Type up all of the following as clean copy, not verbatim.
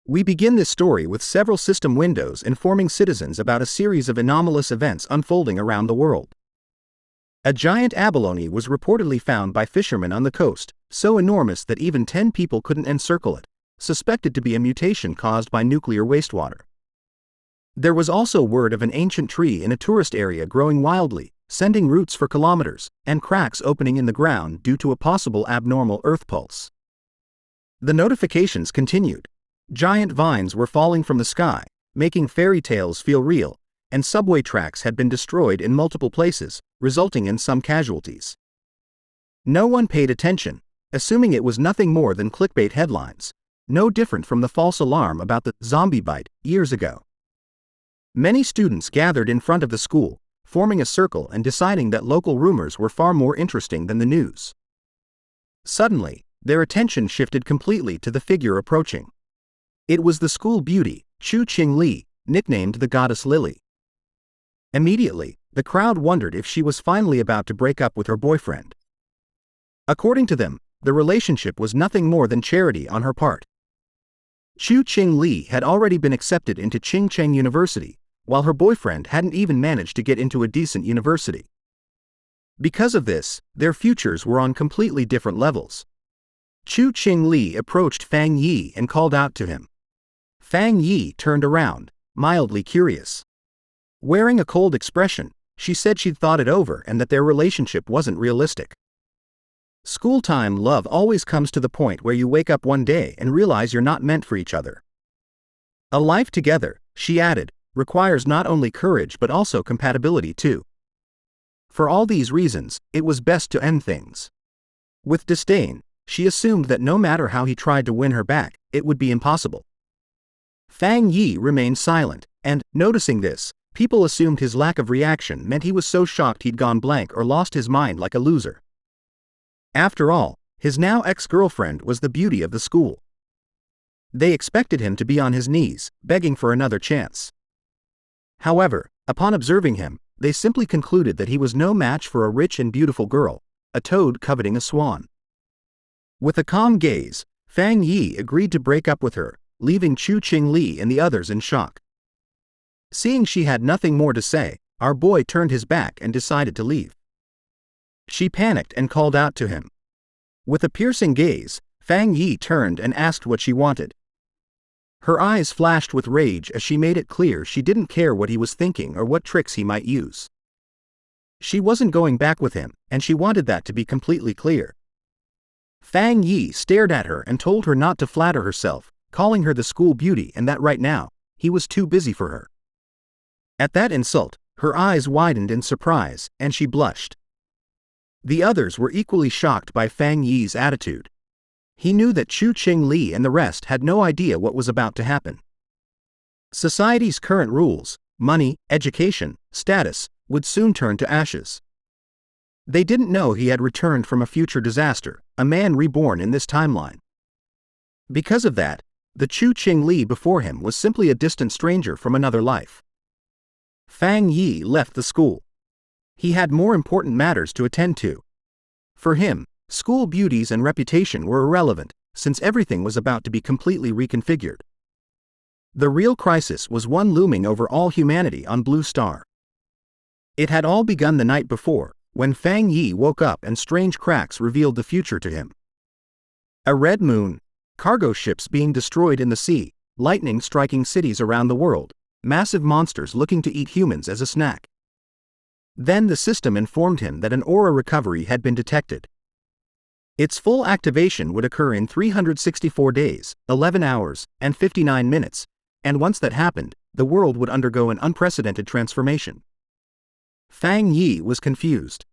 We begin this story with several system windows informing citizens about a series of anomalous events unfolding around the world. A giant abalone was reportedly found by fishermen on the coast, so enormous that even 10 people couldn't encircle it, suspected to be a mutation caused by nuclear wastewater. There was also word of an ancient tree in a tourist area growing wildly, sending roots for kilometers, and cracks opening in the ground due to a possible abnormal earth pulse. The notifications continued. Giant vines were falling from the sky, making fairy tales feel real, and subway tracks had been destroyed in multiple places, resulting in some casualties. No one paid attention, assuming it was nothing more than clickbait headlines, no different from the false alarm about the zombie bite years ago. Many students gathered in front of the school, forming a circle and deciding that local rumors were far more interesting than the news. Suddenly, their attention shifted completely to the figure approaching. It was the school beauty, Chu Qing-li, nicknamed the Goddess Lily. Immediately, the crowd wondered if she was finally about to break up with her boyfriend. According to them, the relationship was nothing more than charity on her part. Chu Qing-li had already been accepted into Qingcheng University, while her boyfriend hadn't even managed to get into a decent university. Because of this, their futures were on completely different levels. Chu Qing-li approached Fang Yi and called out to him. Fang Yi turned around, mildly curious. Wearing a cold expression, she said she'd thought it over and that their relationship wasn't realistic. School-time love always comes to the point where you wake up one day and realize you're not meant for each other. A life together, she added, requires not only courage but also compatibility too. For all these reasons, it was best to end things. With disdain, she assumed that no matter how he tried to win her back, it would be impossible. Fang Yi remained silent, and, noticing this, people assumed his lack of reaction meant he was so shocked he'd gone blank or lost his mind like a loser. After all, his now ex-girlfriend was the beauty of the school. They expected him to be on his knees, begging for another chance. However, upon observing him, they simply concluded that he was no match for a rich and beautiful girl, a toad coveting a swan. With a calm gaze, Fang Yi agreed to break up with her, leaving Chu Qing-li and the others in shock. Seeing she had nothing more to say, our boy turned his back and decided to leave. She panicked and called out to him. With a piercing gaze, Fang Yi turned and asked what she wanted. Her eyes flashed with rage as she made it clear she didn't care what he was thinking or what tricks he might use. She wasn't going back with him, and she wanted that to be completely clear. Fang Yi stared at her and told her not to flatter herself, calling her the school beauty and that right now, he was too busy for her. At that insult, her eyes widened in surprise, and she blushed. The others were equally shocked by Fang Yi's attitude. He knew that Chu Qing-li and the rest had no idea what was about to happen. Society's current rules, money, education, status, would soon turn to ashes. They didn't know he had returned from a future disaster, a man reborn in this timeline. Because of that, the Chu Qing-li before him was simply a distant stranger from another life. Fang Yi left the school. He had more important matters to attend to. For him, school beauties and reputation were irrelevant, since everything was about to be completely reconfigured. The real crisis was one looming over all humanity on Blue Star. It had all begun the night before, when Fang Yi woke up and strange cracks revealed the future to him. A red moon, cargo ships being destroyed in the sea, lightning striking cities around the world, massive monsters looking to eat humans as a snack. Then the system informed him that an aura recovery had been detected. Its full activation would occur in 364 days, 11 hours, and 59 minutes, and once that happened, the world would undergo an unprecedented transformation. Fang Yi was confused.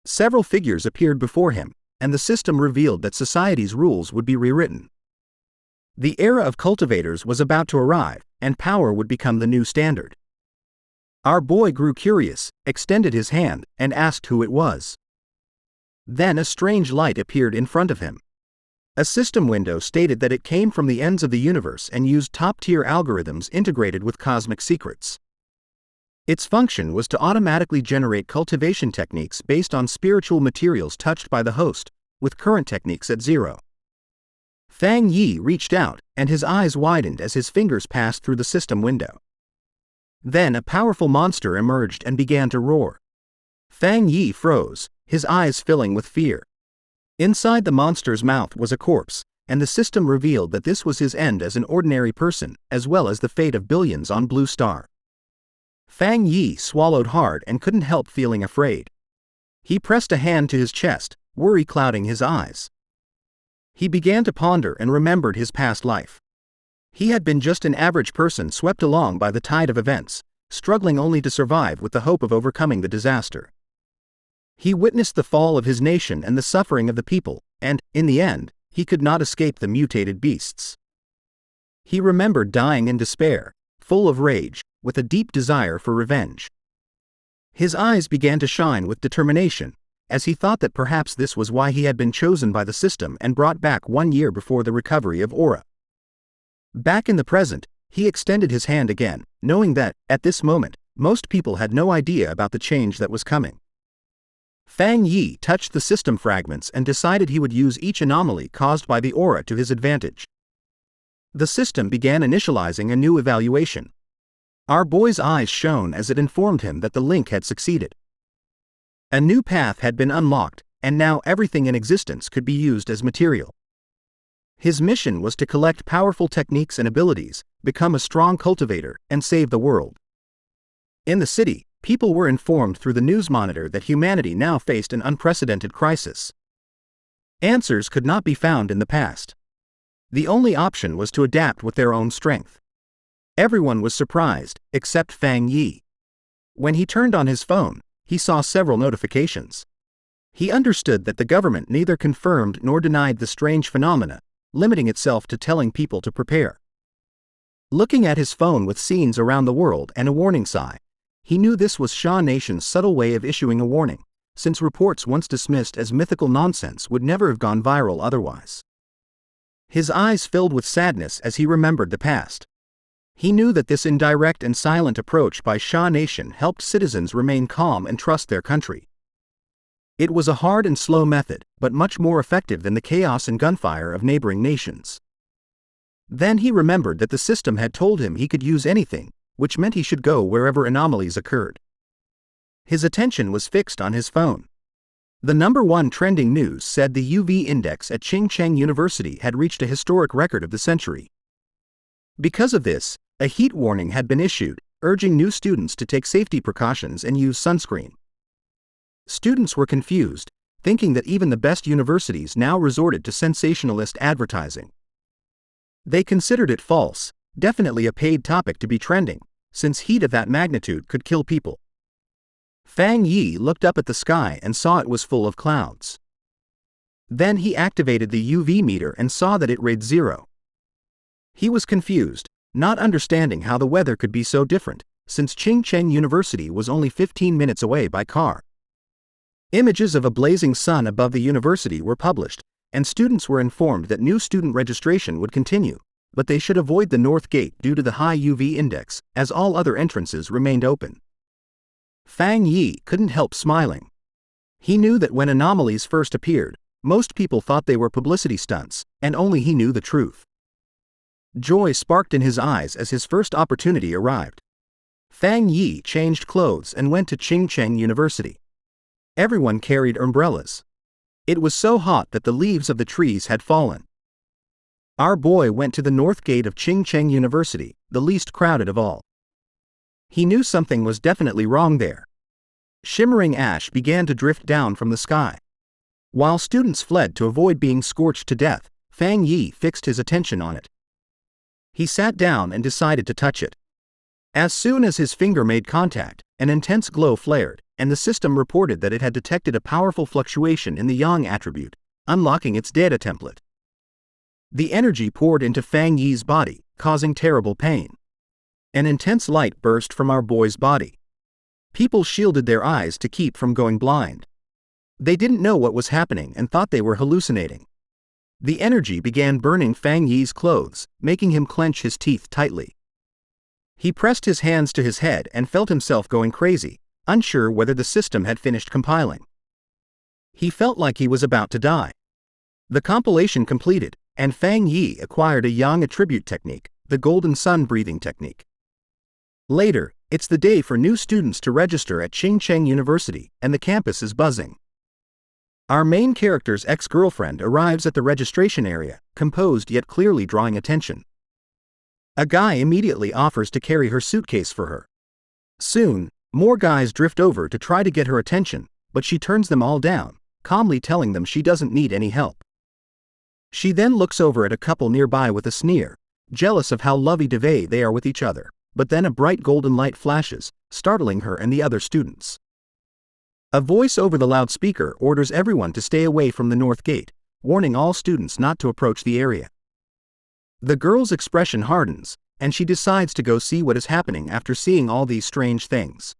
Several figures appeared before him, and the system revealed that society's rules would be rewritten. The era of cultivators was about to arrive, and power would become the new standard. Our boy grew curious, extended his hand, and asked who it was. Then a strange light appeared in front of him. A system window stated that it came from the ends of the universe and used top-tier algorithms integrated with cosmic secrets. Its function was to automatically generate cultivation techniques based on spiritual materials touched by the host, with current techniques at zero. Fang Yi reached out, and his eyes widened as his fingers passed through the system window. Then a powerful monster emerged and began to roar. Fang Yi froze, his eyes filling with fear. Inside the monster's mouth was a corpse, and the system revealed that this was his end as an ordinary person, as well as the fate of billions on Blue Star. Fang Yi swallowed hard and couldn't help feeling afraid. He pressed a hand to his chest, worry clouding his eyes. He began to ponder and remembered his past life. He had been just an average person swept along by the tide of events, struggling only to survive with the hope of overcoming the disaster. He witnessed the fall of his nation and the suffering of the people, and, in the end, he could not escape the mutated beasts. He remembered dying in despair, full of rage, with a deep desire for revenge. His eyes began to shine with determination, as he thought that perhaps this was why he had been chosen by the system and brought back 1 year before the recovery of Aura. Back in the present, he extended his hand again, knowing that, at this moment, most people had no idea about the change that was coming. Fang Yi touched the system fragments and decided he would use each anomaly caused by the aura to his advantage. The system began initializing a new evaluation. Our boy's eyes shone as it informed him that the link had succeeded. A new path had been unlocked, and now everything in existence could be used as material. His mission was to collect powerful techniques and abilities, become a strong cultivator, and save the world. In the city, people were informed through the news monitor that humanity now faced an unprecedented crisis. Answers could not be found in the past. The only option was to adapt with their own strength. Everyone was surprised, except Fang Yi. When he turned on his phone, he saw several notifications. He understood that the government neither confirmed nor denied the strange phenomena, limiting itself to telling people to prepare. Looking at his phone with scenes around the world and a warning sign, he knew this was Sha Nation's subtle way of issuing a warning, since reports once dismissed as mythical nonsense would never have gone viral otherwise. His eyes filled with sadness as he remembered the past. He knew that this indirect and silent approach by Sha Nation helped citizens remain calm and trust their country. It was a hard and slow method, but much more effective than the chaos and gunfire of neighboring nations. Then he remembered that the system had told him he could use anything, which meant he should go wherever anomalies occurred. His attention was fixed on his phone. The #1 trending news said the UV index at Ching-Cheng University had reached a historic record of the century. Because of this, a heat warning had been issued, urging new students to take safety precautions and use sunscreen. Students were confused, thinking that even the best universities now resorted to sensationalist advertising. They considered it false, definitely a paid topic to be trending, since heat of that magnitude could kill people. Fang Yi looked up at the sky and saw it was full of clouds. Then he activated the UV meter and saw that it read 0. He was confused, not understanding how the weather could be so different, since Ching-Cheng University was only 15 minutes away by car. Images of a blazing sun above the university were published, and students were informed that new student registration would continue, but they should avoid the north gate due to the high UV index, as all other entrances remained open. Fang Yi couldn't help smiling. He knew that when anomalies first appeared, most people thought they were publicity stunts, and only he knew the truth. Joy sparked in his eyes as his first opportunity arrived. Fang Yi changed clothes and went to Ching-Cheng University. Everyone carried umbrellas. It was so hot that the leaves of the trees had fallen. Our boy went to the north gate of Ching-Cheng University, the least crowded of all. He knew something was definitely wrong there. Shimmering ash began to drift down from the sky. While students fled to avoid being scorched to death, Fang Yi fixed his attention on it. He sat down and decided to touch it. As soon as his finger made contact, an intense glow flared, and the system reported that it had detected a powerful fluctuation in the yang attribute, unlocking its data template. The energy poured into Fang Yi's body, causing terrible pain. An intense light burst from our boy's body. People shielded their eyes to keep from going blind. They didn't know what was happening and thought they were hallucinating. The energy began burning Fang Yi's clothes, making him clench his teeth tightly. He pressed his hands to his head and felt himself going crazy, unsure whether the system had finished compiling. He felt like he was about to die. The compilation completed, and Fang Yi acquired a yang attribute technique, the golden sun breathing technique. Later, it's the day for new students to register at Qingcheng University, and the campus is buzzing. Our main character's ex-girlfriend arrives at the registration area, composed yet clearly drawing attention. A guy immediately offers to carry her suitcase for her. Soon, more guys drift over to try to get her attention, but she turns them all down, calmly telling them she doesn't need any help. She then looks over at a couple nearby with a sneer, jealous of how lovey-dovey they are with each other, but then a bright golden light flashes, startling her and the other students. A voice over the loudspeaker orders everyone to stay away from the north gate, warning all students not to approach the area. The girl's expression hardens, and she decides to go see what is happening after seeing all these strange things.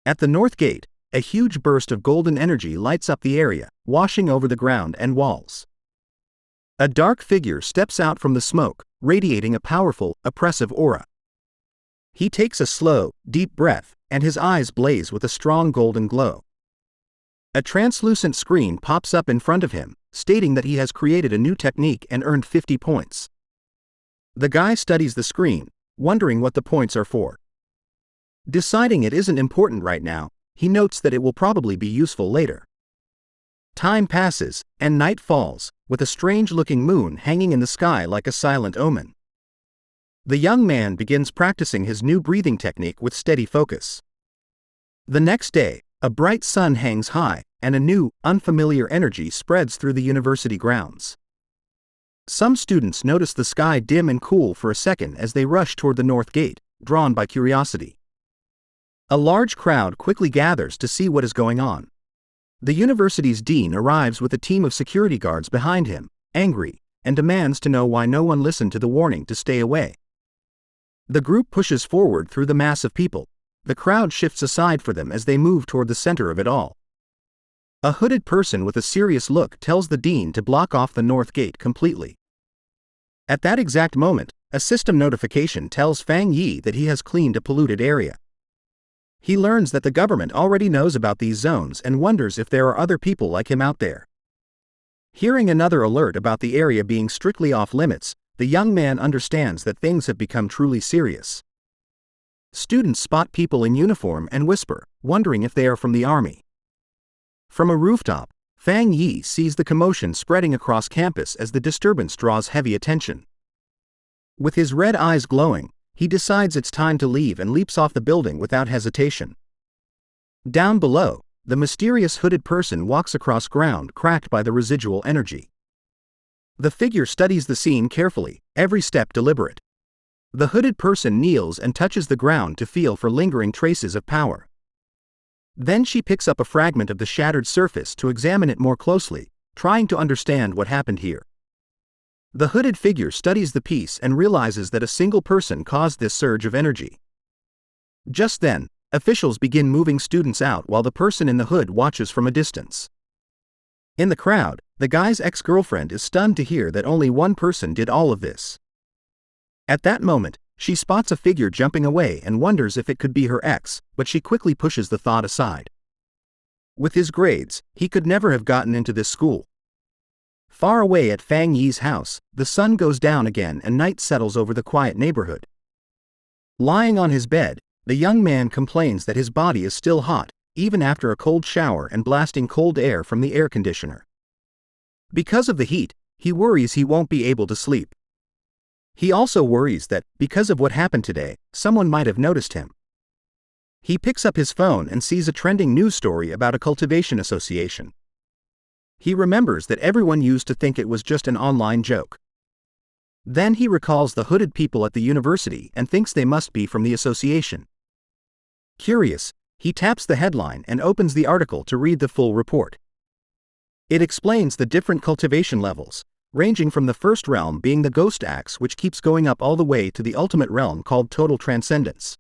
At the north gate, a huge burst of golden energy lights up the area, washing over the ground and walls. A dark figure steps out from the smoke, radiating a powerful, oppressive aura. He takes a slow, deep breath, and his eyes blaze with a strong golden glow. A translucent screen pops up in front of him, stating that he has created a new technique and earned 50 points. The guy studies the screen, wondering what the points are for. Deciding it isn't important right now, he notes that it will probably be useful later. Time passes, and night falls, with a strange-looking moon hanging in the sky like a silent omen. The young man begins practicing his new breathing technique with steady focus. The next day, a bright sun hangs high, and a new, unfamiliar energy spreads through the university grounds. Some students notice the sky dim and cool for a second as they rush toward the north gate, drawn by curiosity. A large crowd quickly gathers to see what is going on. The university's dean arrives with a team of security guards behind him, angry, and demands to know why no one listened to the warning to stay away. The group pushes forward through the mass of people. The crowd shifts aside for them as they move toward the center of it all. A hooded person with a serious look tells the dean to block off the north gate completely. At that exact moment, a system notification tells Fang Yi that he has cleaned a polluted area. He learns that the government already knows about these zones and wonders if there are other people like him out there. Hearing another alert about the area being strictly off limits, the young man understands that things have become truly serious. Students spot people in uniform and whisper, wondering if they are from the army. From a rooftop, Fang Yi sees the commotion spreading across campus as the disturbance draws heavy attention. With his red eyes glowing, he decides it's time to leave and leaps off the building without hesitation. Down below, the mysterious hooded person walks across ground cracked by the residual energy. The figure studies the scene carefully, every step deliberate. The hooded person kneels and touches the ground to feel for lingering traces of power. Then she picks up a fragment of the shattered surface to examine it more closely, trying to understand what happened here. The hooded figure studies the piece and realizes that a single person caused this surge of energy. Just then, officials begin moving students out while the person in the hood watches from a distance. In the crowd, the guy's ex-girlfriend is stunned to hear that only one person did all of this. At that moment, she spots a figure jumping away and wonders if it could be her ex, but she quickly pushes the thought aside. With his grades, he could never have gotten into this school. Far away at Fang Yi's house, the sun goes down again and night settles over the quiet neighborhood. Lying on his bed, the young man complains that his body is still hot, even after a cold shower and blasting cold air from the air conditioner. Because of the heat, he worries he won't be able to sleep. He also worries that, because of what happened today, someone might have noticed him. He picks up his phone and sees a trending news story about a cultivation association. He remembers that everyone used to think it was just an online joke. Then he recalls the hooded people at the university and thinks they must be from the association. Curious, he taps the headline and opens the article to read the full report. It explains the different cultivation levels, ranging from the first realm being the ghost axe, which keeps going up all the way to the ultimate realm called total transcendence.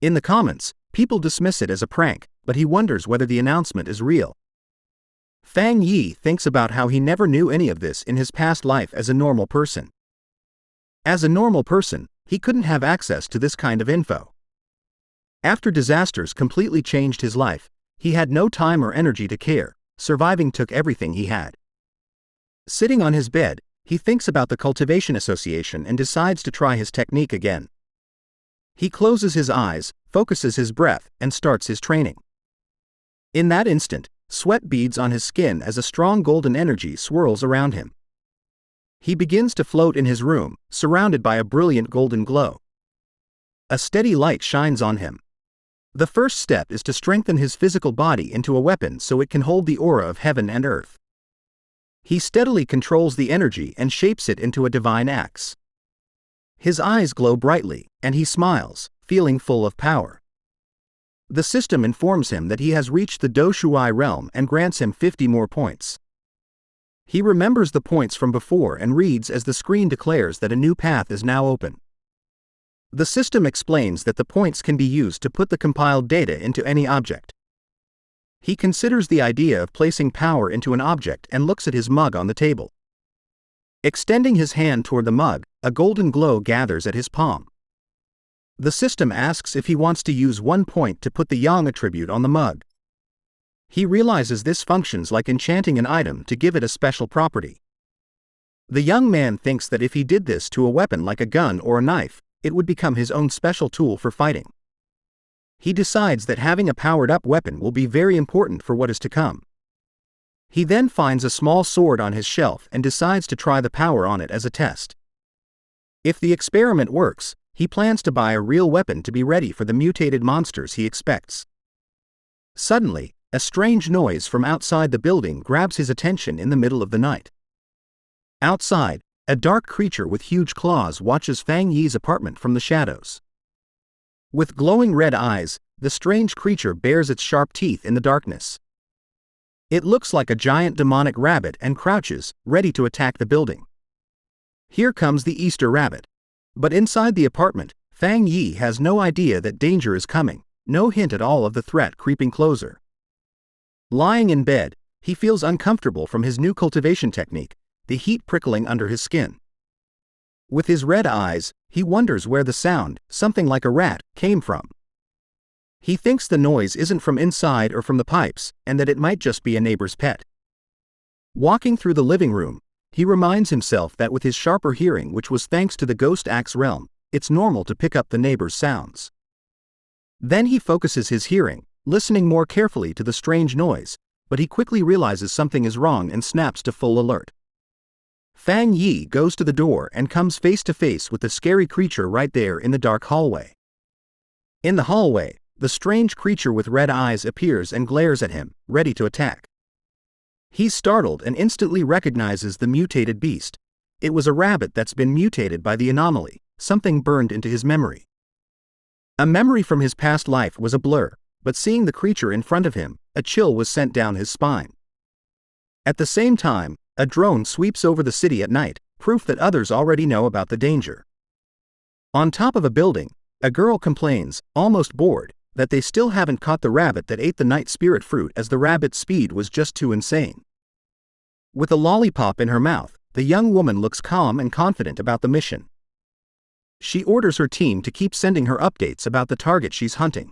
In the comments, people dismiss it as a prank, but he wonders whether the announcement is real. Fang Yi thinks about how he never knew any of this in his past life as a normal person. As a normal person, he couldn't have access to this kind of info. After disasters completely changed his life, he had no time or energy to care. Surviving took everything he had. Sitting on his bed, he thinks about the cultivation association and decides to try his technique again. He closes his eyes, focuses his breath, and starts his training. In that instant, sweat beads on his skin as a strong golden energy swirls around him. He begins to float in his room, surrounded by a brilliant golden glow. A steady light shines on him. The first step is to strengthen his physical body into a weapon so it can hold the aura of heaven and earth. He steadily controls the energy and shapes it into a divine axe. His eyes glow brightly, and he smiles, feeling full of power. The system informs him that he has reached the Do Shuai realm and grants him 50 more points. He remembers the points from before and reads as the screen declares that a new path is now open. The system explains that the points can be used to put the compiled data into any object. He considers the idea of placing power into an object and looks at his mug on the table. Extending his hand toward the mug, a golden glow gathers at his palm. The system asks if he wants to use 1 point to put the yang attribute on the mug. He realizes this functions like enchanting an item to give it a special property. The young man thinks that if he did this to a weapon like a gun or a knife, it would become his own special tool for fighting. He decides that having a powered-up weapon will be very important for what is to come. He then finds a small sword on his shelf and decides to try the power on it as a test. If the experiment works, he plans to buy a real weapon to be ready for the mutated monsters he expects. Suddenly, a strange noise from outside the building grabs his attention in the middle of the night. Outside, a dark creature with huge claws watches Fang Yi's apartment from the shadows. With glowing red eyes, the strange creature bares its sharp teeth in the darkness. It looks like a giant demonic rabbit and crouches, ready to attack the building. Here comes the Easter rabbit. But inside the apartment, Fang Yi has no idea that danger is coming, no hint at all of the threat creeping closer. Lying in bed, he feels uncomfortable from his new cultivation technique, the heat prickling under his skin. With his red eyes, he wonders where the sound, something like a rat, came from. He thinks the noise isn't from inside or from the pipes, and that it might just be a neighbor's pet. Walking through the living room, he reminds himself that with his sharper hearing, which was thanks to the ghost axe realm, it's normal to pick up the neighbor's sounds. Then he focuses his hearing, listening more carefully to the strange noise, but he quickly realizes something is wrong and snaps to full alert. Fang Yi goes to the door and comes face to face with the scary creature right there in the dark hallway. In the hallway, the strange creature with red eyes appears and glares at him, ready to attack. He's startled and instantly recognizes the mutated beast. It was a rabbit that's been mutated by the anomaly, something burned into his memory. A memory from his past life was a blur, but seeing the creature in front of him, a chill was sent down his spine. At the same time, a drone sweeps over the city at night, proof that others already know about the danger. On top of a building, a girl complains, almost bored, that they still haven't caught the rabbit that ate the night spirit fruit as the rabbit's speed was just too insane. With a lollipop in her mouth, the young woman looks calm and confident about the mission. She orders her team to keep sending her updates about the target she's hunting.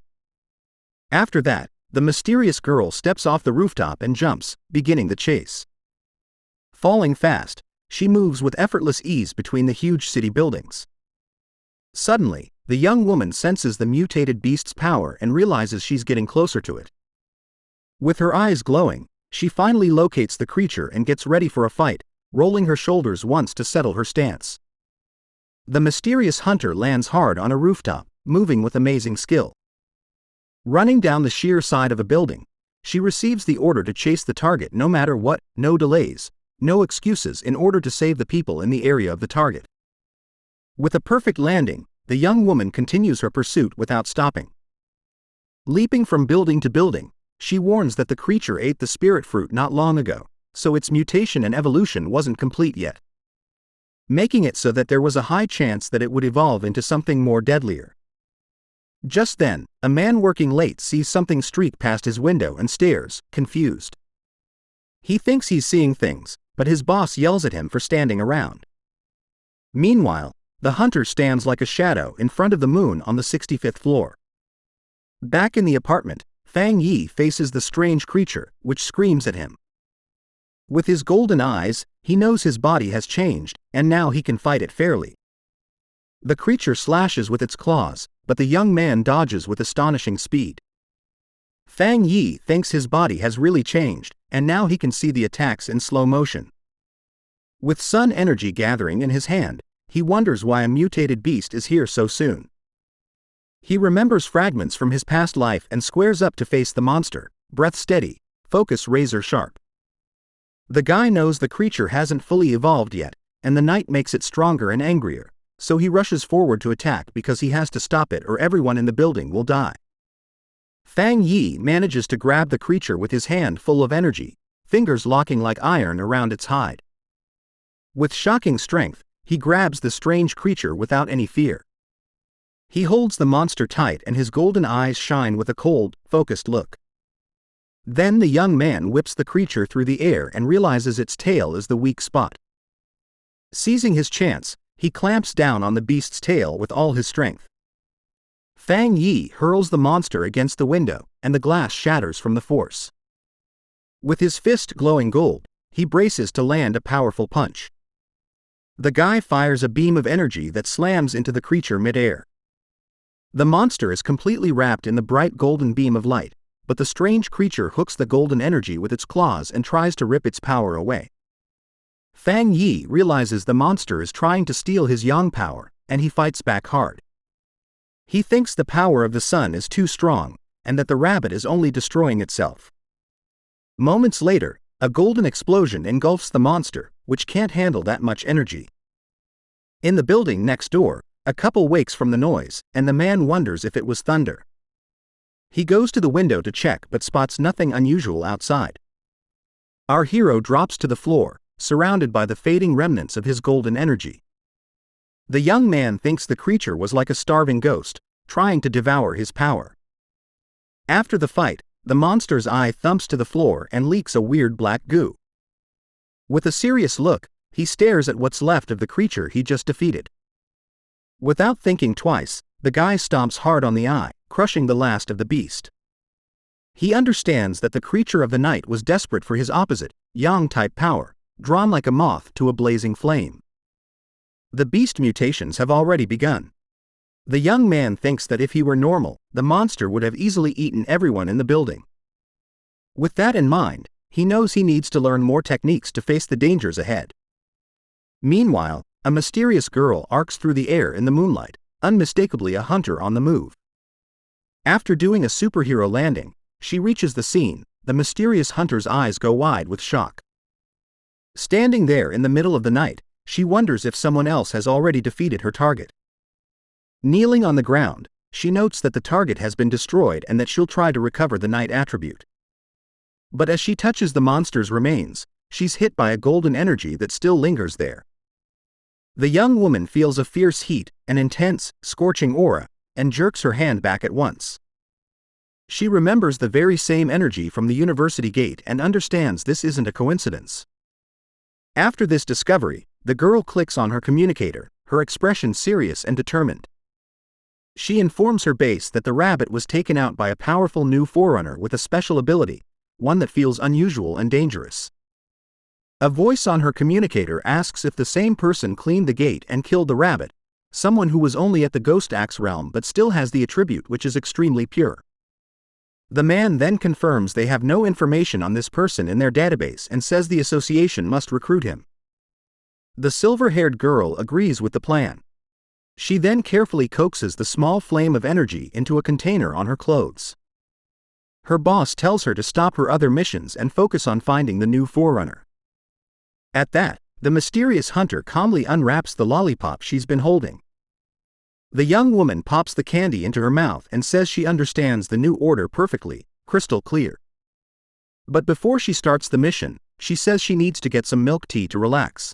After that, the mysterious girl steps off the rooftop and jumps, beginning the chase. Falling fast, she moves with effortless ease between the huge city buildings. Suddenly, the young woman senses the mutated beast's power and realizes she's getting closer to it. With her eyes glowing, she finally locates the creature and gets ready for a fight, rolling her shoulders once to settle her stance. The mysterious hunter lands hard on a rooftop, moving with amazing skill. Running down the sheer side of a building, she receives the order to chase the target no matter what, no delays, no excuses in order to save the people in the area of the target. With a perfect landing, the young woman continues her pursuit without stopping. Leaping from building to building, she warns that the creature ate the spirit fruit not long ago, so its mutation and evolution wasn't complete yet, making it so that there was a high chance that it would evolve into something more deadlier. Just then, a man working late sees something streak past his window and stares, confused. He thinks he's seeing things, but his boss yells at him for standing around. Meanwhile, the hunter stands like a shadow in front of the moon on the 65th floor. Back in the apartment, Fang Yi faces the strange creature, which screams at him. With his golden eyes, he knows his body has changed, and now he can fight it fairly. The creature slashes with its claws, but the young man dodges with astonishing speed. Fang Yi thinks his body has really changed, and now he can see the attacks in slow motion. With sun energy gathering in his hand, he wonders why a mutated beast is here so soon. He remembers fragments from his past life and squares up to face the monster, breath steady, focus razor sharp. The guy knows the creature hasn't fully evolved yet, and the night makes it stronger and angrier, so he rushes forward to attack because he has to stop it or everyone in the building will die. Fang Yi manages to grab the creature with his hand full of energy, fingers locking like iron around its hide. With shocking strength, he grabs the strange creature without any fear. He holds the monster tight and his golden eyes shine with a cold, focused look. Then the young man whips the creature through the air and realizes its tail is the weak spot. Seizing his chance, he clamps down on the beast's tail with all his strength. Fang Yi hurls the monster against the window, and the glass shatters from the force. With his fist glowing gold, he braces to land a powerful punch. The guy fires a beam of energy that slams into the creature mid-air. The monster is completely wrapped in the bright golden beam of light, but the strange creature hooks the golden energy with its claws and tries to rip its power away. Fang Yi realizes the monster is trying to steal his yang power, and he fights back hard. He thinks the power of the sun is too strong, and that the rabbit is only destroying itself. Moments later, a golden explosion engulfs the monster, which can't handle that much energy. In the building next door, a couple wakes from the noise, and the man wonders if it was thunder. He goes to the window to check but spots nothing unusual outside. Our hero drops to the floor, surrounded by the fading remnants of his golden energy. The young man thinks the creature was like a starving ghost, trying to devour his power. After the fight, the monster's eye thumps to the floor and leaks a weird black goo. With a serious look, he stares at what's left of the creature he just defeated. Without thinking twice, the guy stomps hard on the eye, crushing the last of the beast. He understands that the creature of the night was desperate for his opposite, yang-type power, drawn like a moth to a blazing flame. The beast mutations have already begun. The young man thinks that if he were normal, the monster would have easily eaten everyone in the building. With that in mind, he knows he needs to learn more techniques to face the dangers ahead. Meanwhile, a mysterious girl arcs through the air in the moonlight, unmistakably a hunter on the move. After doing a superhero landing, she reaches the scene. The mysterious hunter's eyes go wide with shock. Standing there in the middle of the night, she wonders if someone else has already defeated her target. Kneeling on the ground, she notes that the target has been destroyed and that she'll try to recover the night attribute. But as she touches the monster's remains, she's hit by a golden energy that still lingers there. The young woman feels a fierce heat, an intense, scorching aura, and jerks her hand back at once. She remembers the very same energy from the university gate and understands this isn't a coincidence. After this discovery, the girl clicks on her communicator, her expression serious and determined. She informs her base that the rabbit was taken out by a powerful new forerunner with a special ability, one that feels unusual and dangerous. A voice on her communicator asks if the same person cleaned the gate and killed the rabbit, someone who was only at the Ghost Axe realm but still has the attribute which is extremely pure. The man then confirms they have no information on this person in their database and says the association must recruit him. The silver-haired girl agrees with the plan. She then carefully coaxes the small flame of energy into a container on her clothes. Her boss tells her to stop her other missions and focus on finding the new forerunner. At that, the mysterious hunter calmly unwraps the lollipop she's been holding. The young woman pops the candy into her mouth and says she understands the new order perfectly, crystal clear. But before she starts the mission, she says she needs to get some milk tea to relax.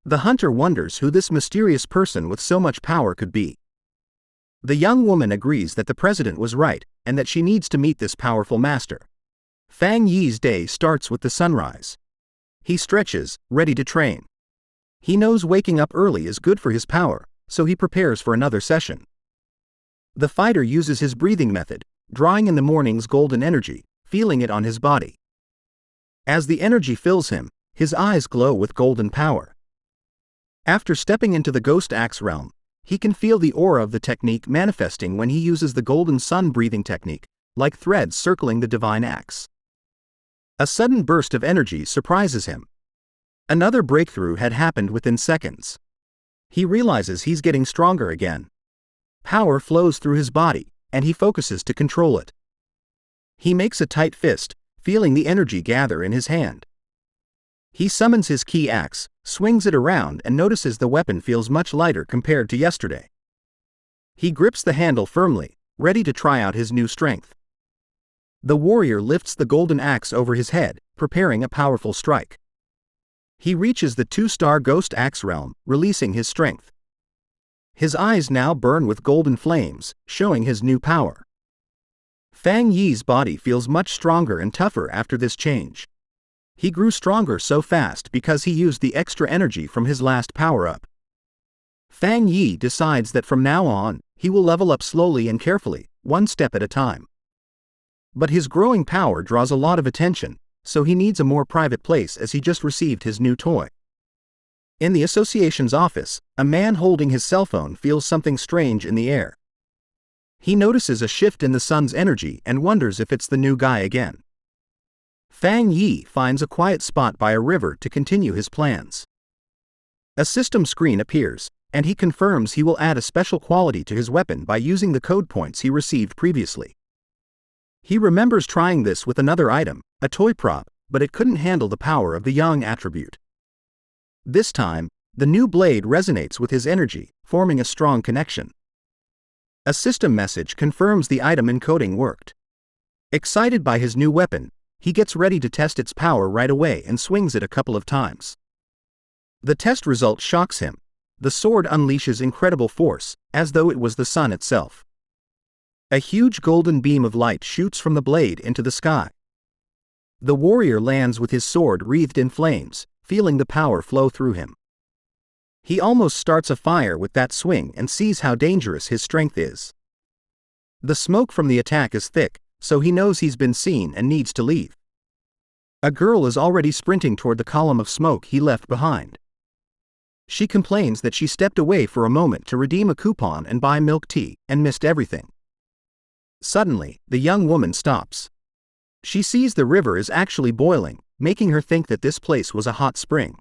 The hunter wonders who this mysterious person with so much power could be. The young woman agrees that the president was right, and that she needs to meet this powerful master. Fang Yi's day starts with the sunrise. He stretches, ready to train. He knows waking up early is good for his power, so he prepares for another session. The fighter uses his breathing method, drawing in the morning's golden energy, feeling it on his body. As the energy fills him, his eyes glow with golden power. After stepping into the ghost axe realm, he can feel the aura of the technique manifesting when he uses the golden sun breathing technique, like threads circling the divine axe. A sudden burst of energy surprises him. Another breakthrough had happened within seconds. He realizes he's getting stronger again. Power flows through his body, and he focuses to control it. He makes a tight fist, feeling the energy gather in his hand. He summons his key axe, swings it around, and notices the weapon feels much lighter compared to yesterday. He grips the handle firmly, ready to try out his new strength. The warrior lifts the golden axe over his head, preparing a powerful strike. He reaches the 2-star ghost axe realm, releasing his strength. His eyes now burn with golden flames, showing his new power. Fang Yi's body feels much stronger and tougher after this change. He grew stronger so fast because he used the extra energy from his last power-up. Fang Yi decides that from now on, he will level up slowly and carefully, one step at a time. But his growing power draws a lot of attention, so he needs a more private place as he just received his new toy. In the association's office, a man holding his cell phone feels something strange in the air. He notices a shift in the sun's energy and wonders if it's the new guy again. Fang Yi finds a quiet spot by a river to continue his plans. A system screen appears, and he confirms he will add a special quality to his weapon by using the code points he received previously. He remembers trying this with another item, a toy prop, but it couldn't handle the power of the Yang attribute. This time, the new blade resonates with his energy, forming a strong connection. A system message confirms the item encoding worked. Excited by his new weapon, he gets ready to test its power right away and swings it a couple of times. The test result shocks him. The sword unleashes incredible force, as though it was the sun itself. A huge golden beam of light shoots from the blade into the sky. The warrior lands with his sword wreathed in flames, feeling the power flow through him. He almost starts a fire with that swing and sees how dangerous his strength is. The smoke from the attack is thick, so he knows he's been seen and needs to leave. A girl is already sprinting toward the column of smoke he left behind. She complains that she stepped away for a moment to redeem a coupon and buy milk tea, and missed everything. Suddenly, the young woman stops. She sees the river is actually boiling, making her think that this place was a hot spring.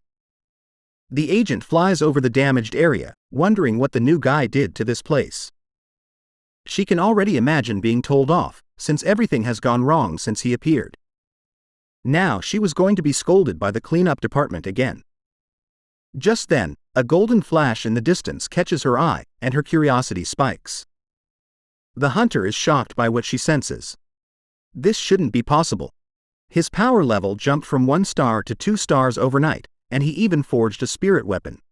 The agent flies over the damaged area, wondering what the new guy did to this place. She can already imagine being told off, since everything has gone wrong since he appeared. Now she was going to be scolded by the cleanup department again. Just then, a golden flash in the distance catches her eye, and her curiosity spikes. The hunter is shocked by what she senses. This shouldn't be possible. His power level jumped from 1 star to 2 stars overnight, and he even forged a spirit weapon.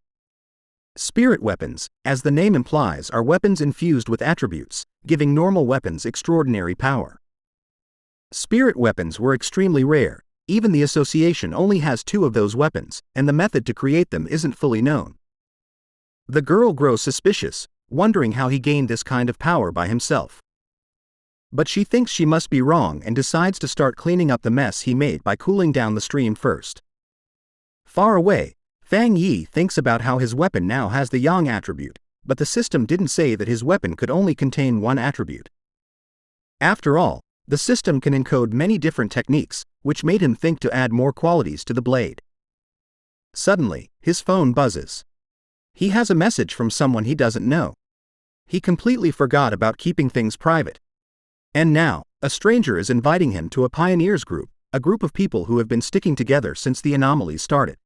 Spirit weapons, as the name implies, are weapons infused with attributes, giving normal weapons extraordinary power. Spirit weapons were extremely rare. Even the association only has 2 of those weapons, and the method to create them isn't fully known. The girl grows suspicious, wondering how he gained this kind of power by himself. But she thinks she must be wrong and decides to start cleaning up the mess he made by cooling down the stream first. Far away, Fang Yi thinks about how his weapon now has the Yang attribute, but the system didn't say that his weapon could only contain 1 attribute. After all, the system can encode many different techniques, which made him think to add more qualities to the blade. Suddenly, his phone buzzes. He has a message from someone he doesn't know. He completely forgot about keeping things private. And now, a stranger is inviting him to a pioneers group, a group of people who have been sticking together since the anomalies started.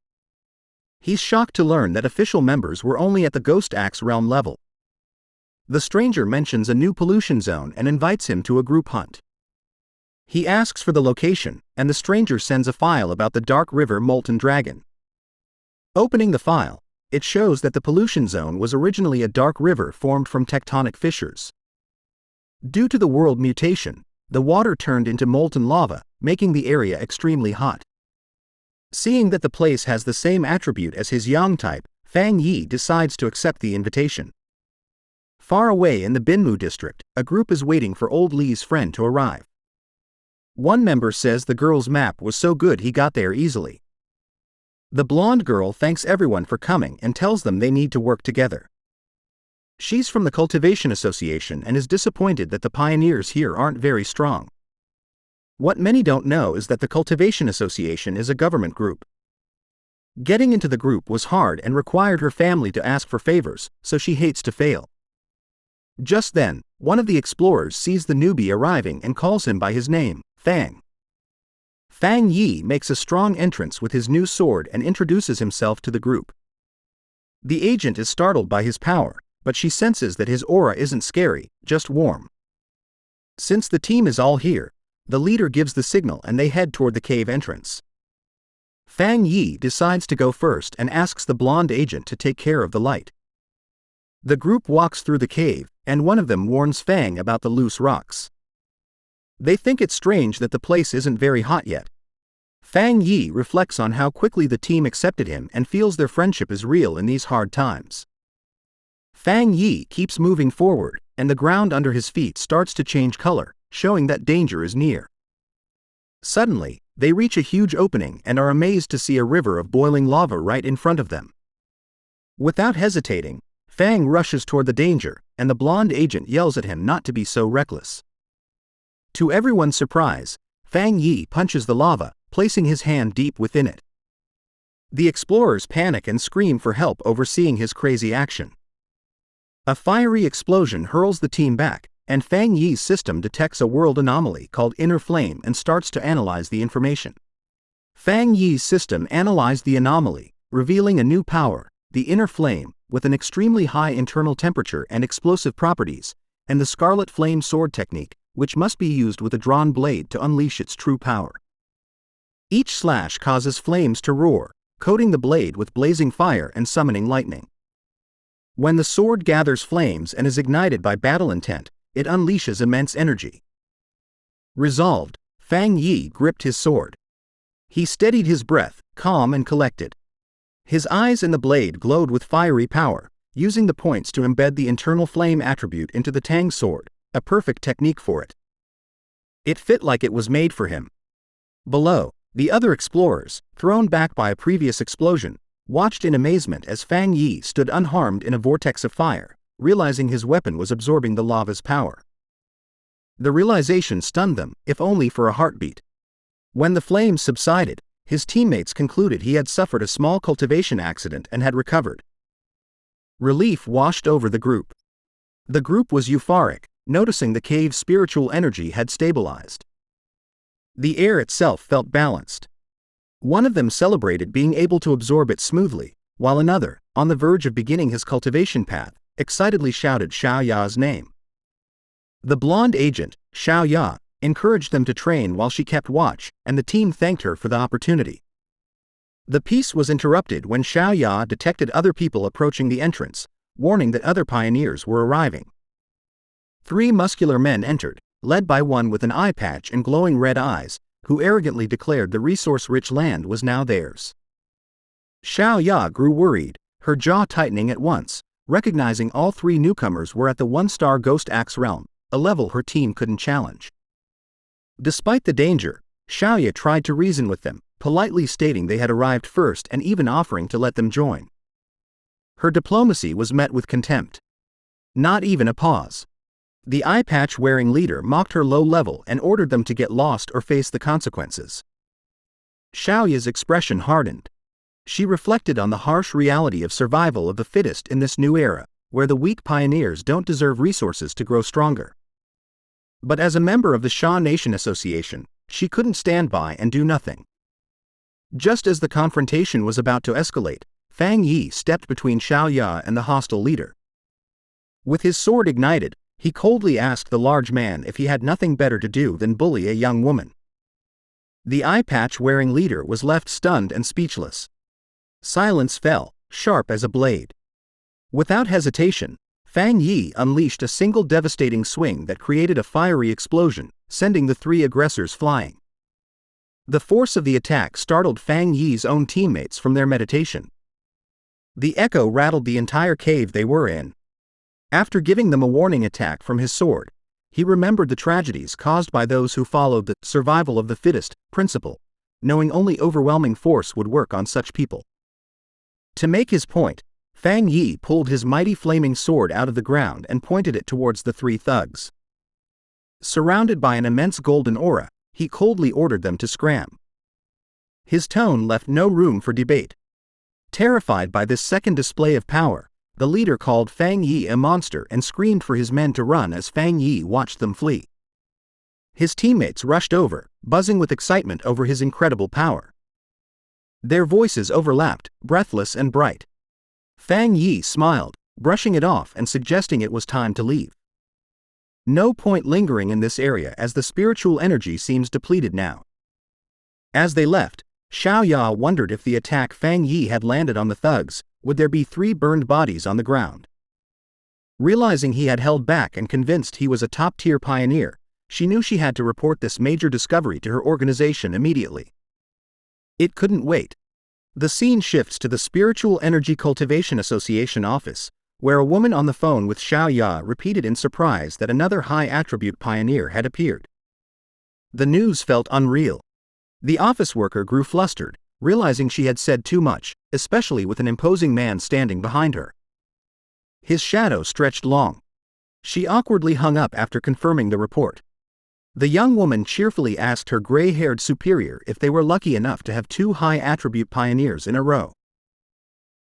He's shocked to learn that official members were only at the Ghost Axe realm level. The stranger mentions a new pollution zone and invites him to a group hunt. He asks for the location, and the stranger sends a file about the Dark River Molten Dragon. Opening the file, it shows that the pollution zone was originally a dark river formed from tectonic fissures. Due to the world mutation, the water turned into molten lava, making the area extremely hot. Seeing that the place has the same attribute as his Yang type, Fang Yi decides to accept the invitation. Far away in the Binmu district, a group is waiting for old Li's friend to arrive. One member says the girl's map was so good he got there easily. The blonde girl thanks everyone for coming and tells them they need to work together. She's from the Cultivation Association and is disappointed that the pioneers here aren't very strong. What many don't know is that the Cultivation Association is a government group. Getting into the group was hard and required her family to ask for favors, so she hates to fail. Just then, one of the explorers sees the newbie arriving and calls him by his name, Fang. Fang Yi makes a strong entrance with his new sword and introduces himself to the group. The agent is startled by his power, but she senses that his aura isn't scary, just warm. Since the team is all here, the leader gives the signal and they head toward the cave entrance. Fang Yi decides to go first and asks the blonde agent to take care of the light. The group walks through the cave, and one of them warns Fang about the loose rocks. They think it's strange that the place isn't very hot yet. Fang Yi reflects on how quickly the team accepted him and feels their friendship is real in these hard times. Fang Yi keeps moving forward, and the ground under his feet starts to change color, showing that danger is near. Suddenly, they reach a huge opening and are amazed to see a river of boiling lava right in front of them. Without hesitating, Fang rushes toward the danger, and the blonde agent yells at him not to be so reckless. To everyone's surprise, Fang Yi punches the lava, placing his hand deep within it. The explorers panic and scream for help over seeing his crazy action. A fiery explosion hurls the team back, and Fang Yi's system detects a world anomaly called inner flame and starts to analyze the information. Fang Yi's system analyzed the anomaly, revealing a new power, the inner flame, with an extremely high internal temperature and explosive properties, and the scarlet flame sword technique, which must be used with a drawn blade to unleash its true power. Each slash causes flames to roar, coating the blade with blazing fire and summoning lightning. When the sword gathers flames and is ignited by battle intent, it unleashes immense energy. Resolved, Fang Yi gripped his sword. He steadied his breath, calm and collected. His eyes in the blade glowed with fiery power, using the points to embed the internal flame attribute into the Tang sword, a perfect technique for it. It fit like it was made for him. Below, the other explorers, thrown back by a previous explosion, watched in amazement as Fang Yi stood unharmed in a vortex of fire, realizing his weapon was absorbing the lava's power. The realization stunned them, if only for a heartbeat. When the flames subsided, his teammates concluded he had suffered a small cultivation accident and had recovered. Relief washed over the group. The group was euphoric, noticing the cave's spiritual energy had stabilized. The air itself felt balanced. One of them celebrated being able to absorb it smoothly, while another, on the verge of beginning his cultivation path, excitedly shouted Xiao Ya's name. The blonde agent, Xiao Ya, encouraged them to train while she kept watch, and the team thanked her for the opportunity. The peace was interrupted when Xiao Ya detected other people approaching the entrance, warning that other pioneers were arriving. 3 muscular men entered, led by one with an eye patch and glowing red eyes, who arrogantly declared the resource-rich land was now theirs. Xiao Ya grew worried, her jaw tightening at once, recognizing all 3 newcomers were at the 1-star Ghost Axe realm, a level her team couldn't challenge. Despite the danger, Xiao Ya tried to reason with them, politely stating they had arrived first and even offering to let them join. Her diplomacy was met with contempt. Not even a pause. The eye patch-wearing leader mocked her low level and ordered them to get lost or face the consequences. Xiao Ya's expression hardened. She reflected on the harsh reality of survival of the fittest in this new era, where the weak pioneers don't deserve resources to grow stronger. But as a member of the Sha Nation Association, she couldn't stand by and do nothing. Just as the confrontation was about to escalate, Fang Yi stepped between Xiao Ya and the hostile leader. With his sword ignited, he coldly asked the large man if he had nothing better to do than bully a young woman. The eye patch-wearing leader was left stunned and speechless. Silence fell, sharp as a blade. Without hesitation, Fang Yi unleashed a single devastating swing that created a fiery explosion, sending the 3 aggressors flying. The force of the attack startled Fang Yi's own teammates from their meditation. The echo rattled the entire cave they were in. After giving them a warning attack from his sword, He remembered the tragedies caused by those who followed the survival of the fittest principle, knowing only overwhelming force would work on such people. To make his point, Fang Yi pulled his mighty flaming sword out of the ground and pointed it towards the three thugs. Surrounded by an immense golden aura, he coldly ordered them to scram. His tone left no room for debate. Terrified by this second display of power, the leader called Fang Yi a monster and screamed for his men to run as Fang Yi watched them flee. His teammates rushed over, buzzing with excitement over his incredible power. Their voices overlapped, breathless and bright. Fang Yi smiled, brushing it off and suggesting it was time to leave. No point lingering in this area as the spiritual energy seems depleted now. As they left, Xiao Ya wondered if the attack Fang Yi had landed on the thugs, would there be 3 burned bodies on the ground. Realizing he had held back and convinced he was a top-tier pioneer, she knew she had to report this major discovery to her organization immediately. It couldn't wait. The scene shifts to the Spiritual Energy Cultivation Association office, where a woman on the phone with Xiao Ya repeated in surprise that another high-attribute pioneer had appeared. The news felt unreal. The office worker grew flustered, realizing she had said too much, especially with an imposing man standing behind her. His shadow stretched long. She awkwardly hung up after confirming the report. The young woman cheerfully asked her gray-haired superior if they were lucky enough to have 2 high-attribute pioneers in a row.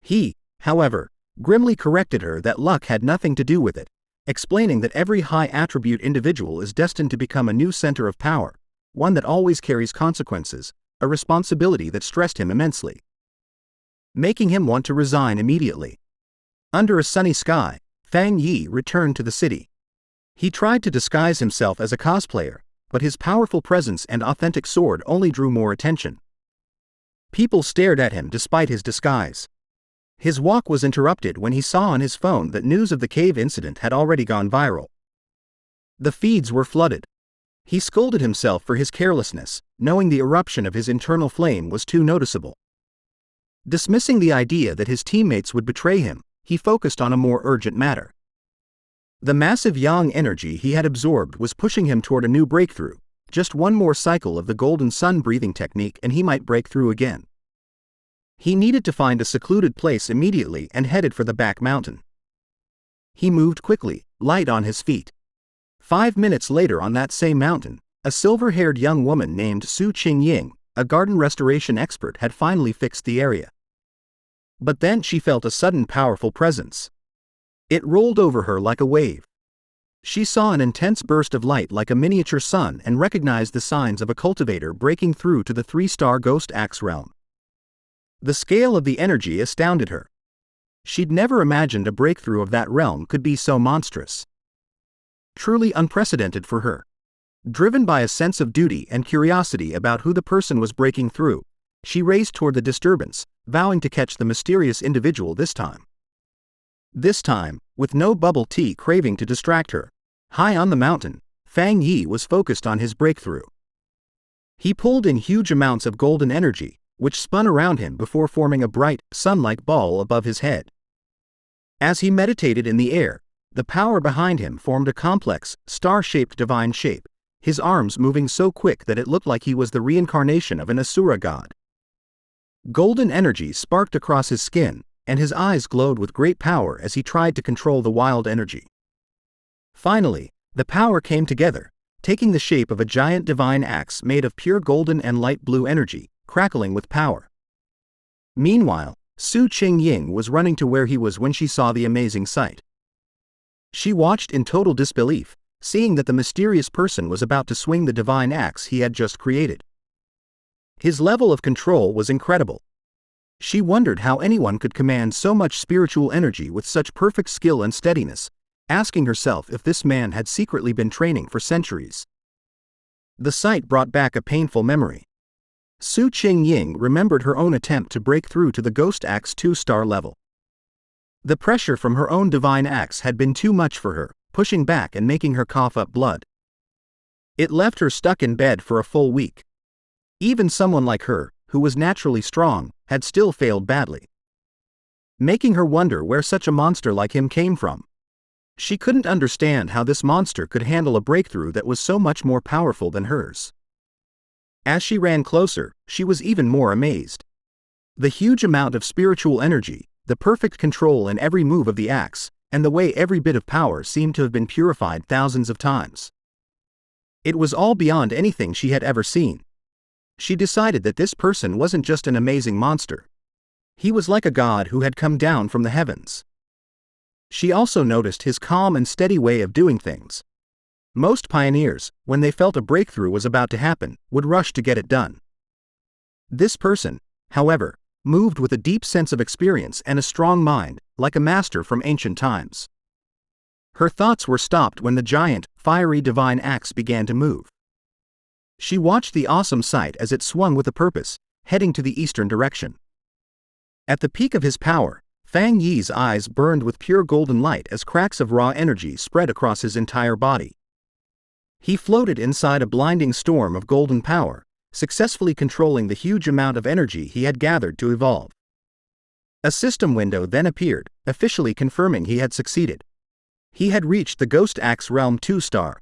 He, however, grimly corrected her that luck had nothing to do with it, explaining that every high-attribute individual is destined to become a new center of power, one that always carries consequences, a responsibility that stressed him immensely, making him want to resign immediately. Under a sunny sky, Fang Yi returned to the city. He tried to disguise himself as a cosplayer, but his powerful presence and authentic sword only drew more attention. People stared at him despite his disguise. His walk was interrupted when he saw on his phone that news of the cave incident had already gone viral. The feeds were flooded. He scolded himself for his carelessness, knowing the eruption of his internal flame was too noticeable. Dismissing the idea that his teammates would betray him, he focused on a more urgent matter. The massive yang energy he had absorbed was pushing him toward a new breakthrough. Just one more cycle of the golden sun breathing technique and he might break through again. He needed to find a secluded place immediately and headed for the back mountain. He moved quickly, light on his feet. 5 minutes later on that same mountain, a silver-haired young woman named Su Qingying, a garden restoration expert, had finally fixed the area. But then she felt a sudden powerful presence. It rolled over her like a wave. She saw an intense burst of light like a miniature sun and recognized the signs of a cultivator breaking through to the 3-star Ghost Axe realm. The scale of the energy astounded her. She'd never imagined a breakthrough of that realm could be so monstrous. Truly unprecedented for her. Driven by a sense of duty and curiosity about who the person was breaking through, she raced toward the disturbance, vowing to catch the mysterious individual this time. This time, with no bubble tea craving to distract her, high on the mountain, Fang Yi was focused on his breakthrough. He pulled in huge amounts of golden energy, which spun around him before forming a bright, sun-like ball above his head. As he meditated in the air, the power behind him formed a complex, star-shaped divine shape, his arms moving so quick that it looked like he was the reincarnation of an Asura god. Golden energy sparked across his skin, and his eyes glowed with great power as he tried to control the wild energy. Finally, the power came together, taking the shape of a giant divine axe made of pure golden and light blue energy, crackling with power. Meanwhile, Su Qingying was running to where he was when she saw the amazing sight. She watched in total disbelief, seeing that the mysterious person was about to swing the divine axe he had just created. His level of control was incredible. She wondered how anyone could command so much spiritual energy with such perfect skill and steadiness, asking herself if this man had secretly been training for centuries. The sight brought back a painful memory. Su Qingying remembered her own attempt to break through to the Ghost Axe 2-star level. The pressure from her own divine axe had been too much for her, pushing back and making her cough up blood. It left her stuck in bed for a full week. Even someone like her, who was naturally strong, had still failed badly, making her wonder where such a monster like him came from. She couldn't understand how this monster could handle a breakthrough that was so much more powerful than hers. As she ran closer, she was even more amazed. The huge amount of spiritual energy, the perfect control in every move of the axe, and the way every bit of power seemed to have been purified thousands of times. It was all beyond anything she had ever seen. She decided that this person wasn't just an amazing monster. He was like a god who had come down from the heavens. She also noticed his calm and steady way of doing things. Most pioneers, when they felt a breakthrough was about to happen, would rush to get it done. This person, however, moved with a deep sense of experience and a strong mind, like a master from ancient times. Her thoughts were stopped when the giant, fiery divine axe began to move. She watched the awesome sight as it swung with a purpose, heading to the eastern direction. At the peak of his power, Fang Yi's eyes burned with pure golden light as cracks of raw energy spread across his entire body. He floated inside a blinding storm of golden power, successfully controlling the huge amount of energy he had gathered to evolve. A system window then appeared, officially confirming he had succeeded. He had reached the Ghost Axe Realm 2-star.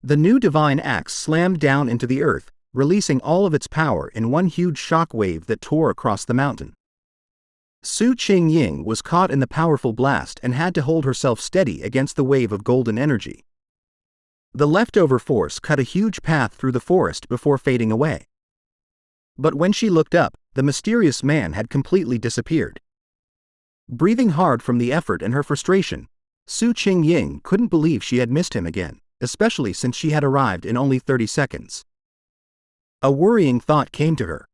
The new divine axe slammed down into the earth, releasing all of its power in one huge shock wave that tore across the mountain. Su Qingying was caught in the powerful blast and had to hold herself steady against the wave of golden energy. The leftover force cut a huge path through the forest before fading away. But when she looked up, the mysterious man had completely disappeared. Breathing hard from the effort and her frustration, Su Qingying couldn't believe she had missed him again, especially since she had arrived in only 30 seconds. A worrying thought came to her.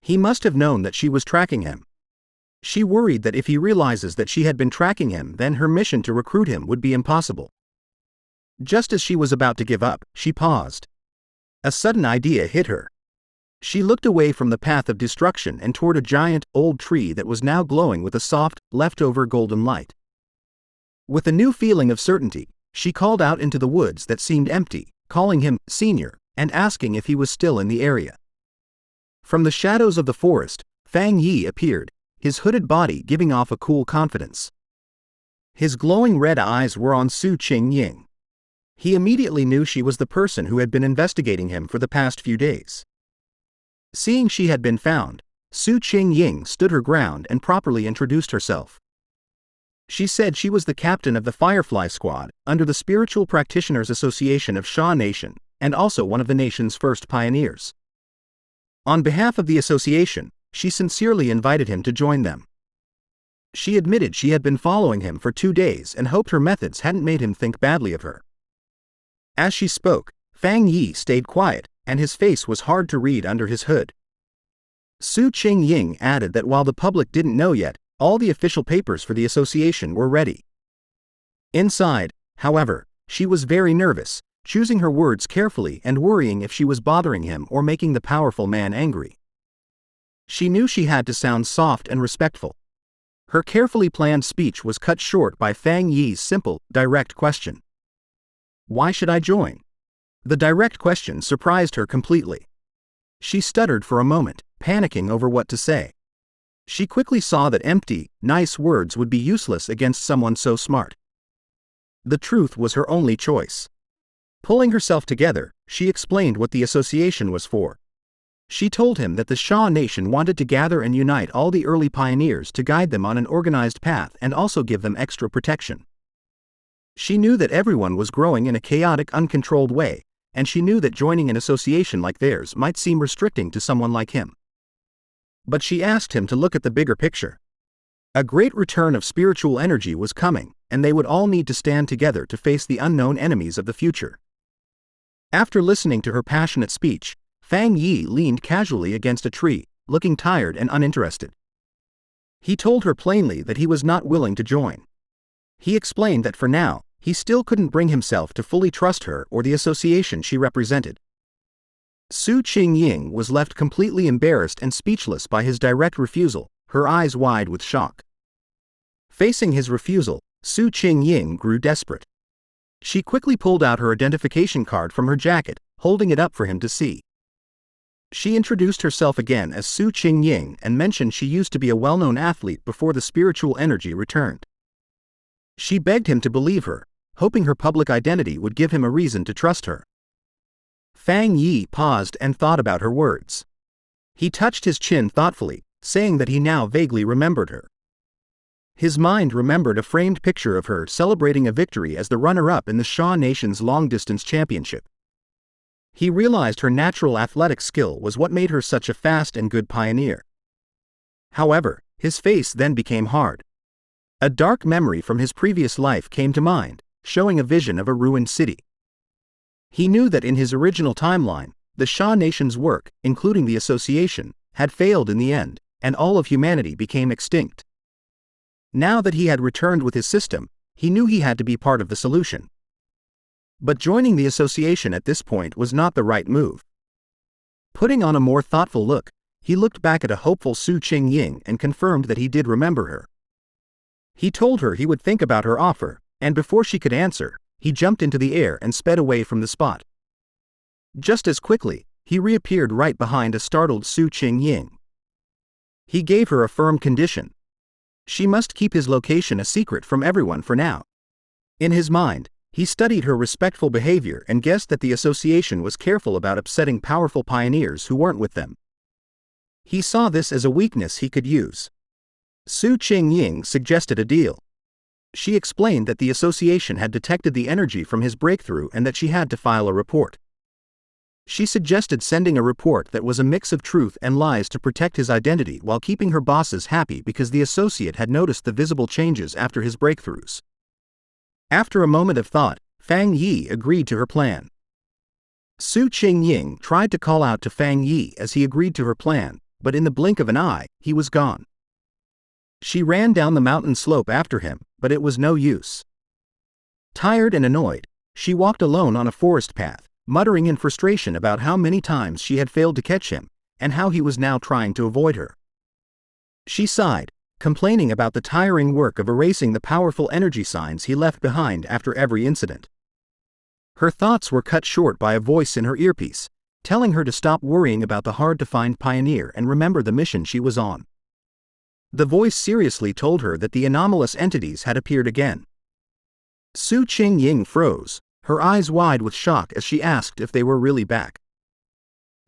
He must have known that she was tracking him. She worried that if he realizes that she had been tracking him, then her mission to recruit him would be impossible. Just as she was about to give up, she paused. A sudden idea hit her. She looked away from the path of destruction and toward a giant, old tree that was now glowing with a soft, leftover golden light. With a new feeling of certainty, she called out into the woods that seemed empty, calling him Senior, and asking if he was still in the area. From the shadows of the forest, Fang Yi appeared, his hooded body giving off a cool confidence. His glowing red eyes were on Su Qingying. He immediately knew she was the person who had been investigating him for the past few days. Seeing she had been found, Su Qingying stood her ground and properly introduced herself. She said she was the captain of the Firefly Squad, under the Spiritual Practitioners Association of Sha Nation, and also one of the nation's first pioneers. On behalf of the association, she sincerely invited him to join them. She admitted she had been following him for 2 days and hoped her methods hadn't made him think badly of her. As she spoke, Fang Yi stayed quiet, and his face was hard to read under his hood. Su Qingying added that while the public didn't know yet, all the official papers for the association were ready. Inside, however, she was very nervous, choosing her words carefully and worrying if she was bothering him or making the powerful man angry. She knew she had to sound soft and respectful. Her carefully planned speech was cut short by Fang Yi's simple, direct question. "Why should I join?" The direct question surprised her completely. She stuttered for a moment, panicking over what to say. She quickly saw that empty, nice words would be useless against someone so smart. The truth was her only choice. Pulling herself together, she explained what the association was for. She told him that the Sha Nation wanted to gather and unite all the early pioneers to guide them on an organized path and also give them extra protection. She knew that everyone was growing in a chaotic, uncontrolled way, and she knew that joining an association like theirs might seem restricting to someone like him. But she asked him to look at the bigger picture. A great return of spiritual energy was coming, and they would all need to stand together to face the unknown enemies of the future. After listening to her passionate speech, Fang Yi leaned casually against a tree, looking tired and uninterested. He told her plainly that he was not willing to join. He explained that for now, he still couldn't bring himself to fully trust her or the association she represented. Su Qingying was left completely embarrassed and speechless by his direct refusal, her eyes wide with shock. Facing his refusal, Su Qingying grew desperate. She quickly pulled out her identification card from her jacket, holding it up for him to see. She introduced herself again as Su Qingying and mentioned she used to be a well-known athlete before the spiritual energy returned. She begged him to believe her, hoping her public identity would give him a reason to trust her. Fang Yi paused and thought about her words. He touched his chin thoughtfully, saying that he now vaguely remembered her. His mind remembered a framed picture of her celebrating a victory as the runner-up in the Sha Nation's long-distance championship. He realized her natural athletic skill was what made her such a fast and good pioneer. However, his face then became hard. A dark memory from his previous life came to mind, showing a vision of a ruined city. He knew that in his original timeline, the Sha Nation's work, including the association, had failed in the end, and all of humanity became extinct. Now that he had returned with his system, he knew he had to be part of the solution. But joining the association at this point was not the right move. Putting on a more thoughtful look, he looked back at a hopeful Su Qingying and confirmed that he did remember her. He told her he would think about her offer, and before she could answer, he jumped into the air and sped away from the spot. Just as quickly, he reappeared right behind a startled Su Qingying. He gave her a firm condition. She must keep his location a secret from everyone for now. In his mind, he studied her respectful behavior and guessed that the association was careful about upsetting powerful pioneers who weren't with them. He saw this as a weakness he could use. Su Qingying suggested a deal. She explained that the association had detected the energy from his breakthrough and that she had to file a report. She suggested sending a report that was a mix of truth and lies to protect his identity while keeping her bosses happy because the associate had noticed the visible changes after his breakthroughs. After a moment of thought, Fang Yi agreed to her plan. Su Qingying tried to call out to Fang Yi as he agreed to her plan, but in the blink of an eye, he was gone. She ran down the mountain slope after him, but it was no use. Tired and annoyed, she walked alone on a forest path, muttering in frustration about how many times she had failed to catch him, and how he was now trying to avoid her. She sighed, complaining about the tiring work of erasing the powerful energy signs he left behind after every incident. Her thoughts were cut short by a voice in her earpiece, telling her to stop worrying about the hard-to-find pioneer and remember the mission she was on. The voice seriously told her that the anomalous entities had appeared again. Su Qingying froze, her eyes wide with shock as she asked if they were really back.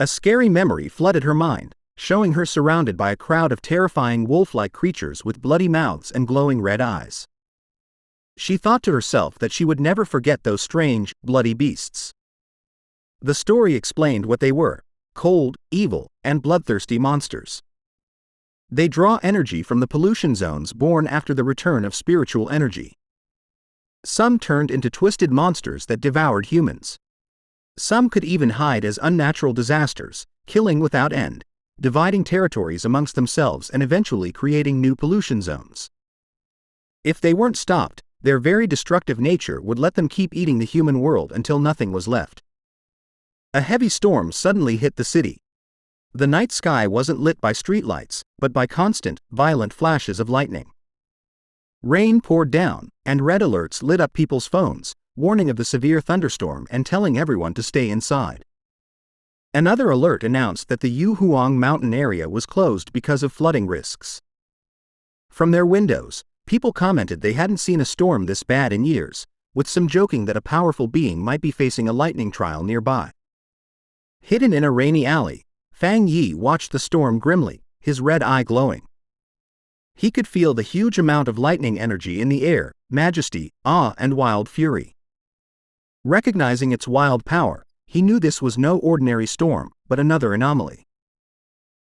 A scary memory flooded her mind, showing her surrounded by a crowd of terrifying wolf-like creatures with bloody mouths and glowing red eyes. She thought to herself that she would never forget those strange, bloody beasts. The story explained what they were: cold, evil, and bloodthirsty monsters. They draw energy from the pollution zones born after the return of spiritual energy. Some turned into twisted monsters that devoured humans. Some could even hide as unnatural disasters, killing without end, dividing territories amongst themselves and eventually creating new pollution zones. If they weren't stopped, their very destructive nature would let them keep eating the human world until nothing was left. A heavy storm suddenly hit the city. The night sky wasn't lit by streetlights, but by constant, violent flashes of lightning. Rain poured down, and red alerts lit up people's phones, warning of the severe thunderstorm and telling everyone to stay inside. Another alert announced that the Yuhuang mountain area was closed because of flooding risks. From their windows, people commented they hadn't seen a storm this bad in years, with some joking that a powerful being might be facing a lightning trial nearby. Hidden in a rainy alley, Fang Yi watched the storm grimly, his red eye glowing. He could feel the huge amount of lightning energy in the air, majesty, awe, and wild fury. Recognizing its wild power, he knew this was no ordinary storm, but another anomaly.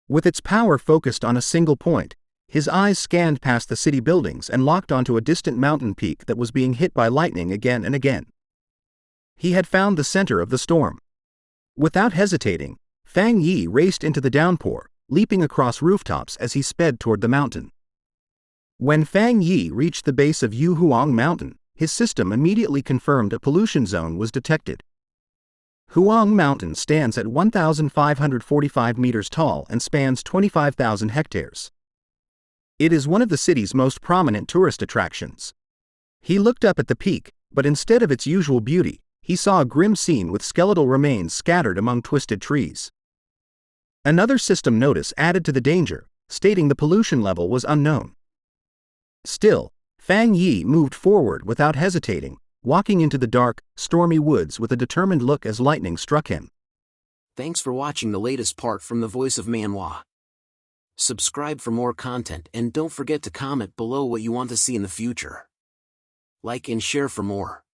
With its power focused on a single point, his eyes scanned past the city buildings and locked onto a distant mountain peak that was being hit by lightning again and again. He had found the center of the storm. Without hesitating, Fang Yi raced into the downpour, leaping across rooftops as he sped toward the mountain. When Fang Yi reached the base of Yuhuang Mountain, his system immediately confirmed a pollution zone was detected. Huang Mountain stands at 1,545 meters tall and spans 25,000 hectares. It is one of the city's most prominent tourist attractions. He looked up at the peak, but instead of its usual beauty, he saw a grim scene with skeletal remains scattered among twisted trees. Another system notice added to the danger, stating the pollution level was unknown. Still, Fang Yi moved forward without hesitating, walking into the dark, stormy woods with a determined look as lightning struck him. Thanks for watching the latest part from the voice of Manhwa. Subscribe for more content and don't forget to comment below what you want to see in the future. Like and share for more.